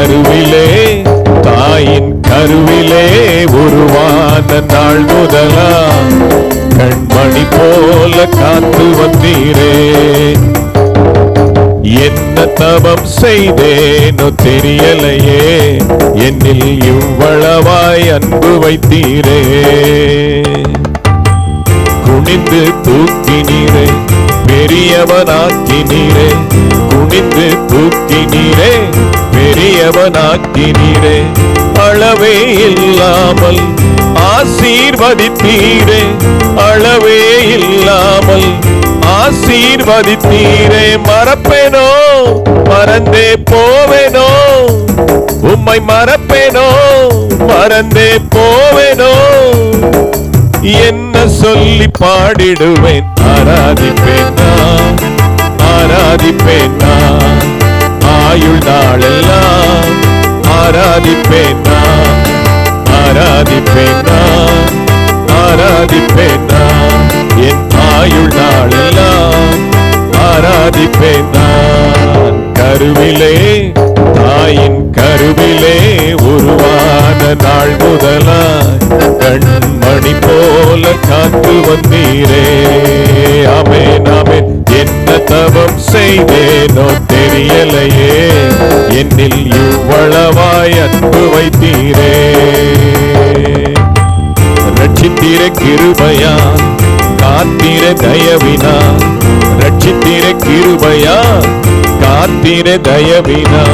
கருவிலே தாயின் கருவிலே உருவான நாள் முதலா கண்மணி போல காத்து வந்தீரே. என்ன தவம் செய்தேனோ தெரியலையே, என்னில் இவ்வளவாய் அன்பு வைத்தீரே. குனிந்து தூக்கினீரே, பெரியவனாக்கினீரே. குனிந்து தூக்கினீரே, பெரியவனாக்கினீரே. அளவே இல்லாமல் ஆசீர்வதித்தீரே, அளவே இல்லாமல் ஆசீர்வதித்தீரே. மறப்பேனோ, மறந்தே போவேனோ, உம்மை மறப்பேனோ, மறந்தே போவேனோ. என்ன சொல்லி பாடிடுவேன், ஆராதிப்பேன் நான், ஆராதிப்பேன் நான். ஆயுள் நாளெல்லாம் ஆராதிப்பேன் நான், ஆராதிப்பேன் நான், ஆராதிப்பேன் நான். என் ஆயுள் நாளெல்லாம் ஆராதிப்பேன் நான். கருவிலே தாயின் கருவிலே உருவான நாள் முதலாய் கண்மணி போல காத்து வந்தீரே. ஆமென் ஆமென். என்ன தவம் செய்தேனோ தெரியலையே, என்னில் இவ்வளவாய் அன்பு வைத்தீரே. ரட்சித்தீர கிருபையா, காத்தீர தயவினா. ரட்சித்தீர கிருபையா, காத்தீர தயவினா.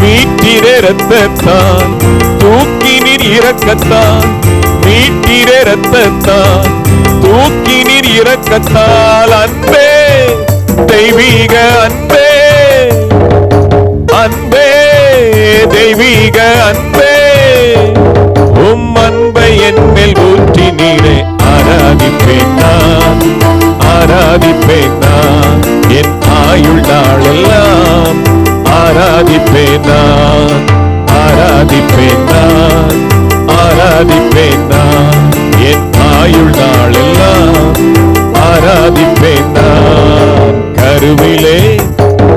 மீட்டீர இரத்தத்தான், தூக்கினீர் இரக்கத்தான். மீட்டீர இரத்தத்தான், தூக்கினீர் இரக்கத்தால். அன்பே, தெய்வீக அன்பே, அன்பே, தெய்வீக அன்பே. உம் அன்பை என் மேல் ஊற்றினீரே. ஆராதிப்பேன் நான், ஆராதிப்பேன் நான். என் ஆயுள் நாளெல்லாம் ஆராதிப்பேன் நான், ஆராதிப்பேன் நான், ஆராதிப்பேன் நான். என் ஆயுள் நாளெல்லாம் ஆராதிப்பேன் நான். கருவிலே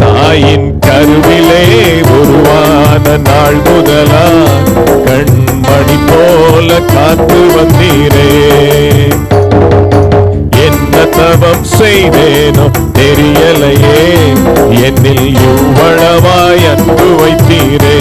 தாயின் கருவிலே உருவான நாள் முதலா கண்மணி போல காத்து வந்தீரே. என்ன தவம் செய்தேனோ தெரியலையே, என்னில் இவ்வளவாய் அன்பு வைத்தீரே.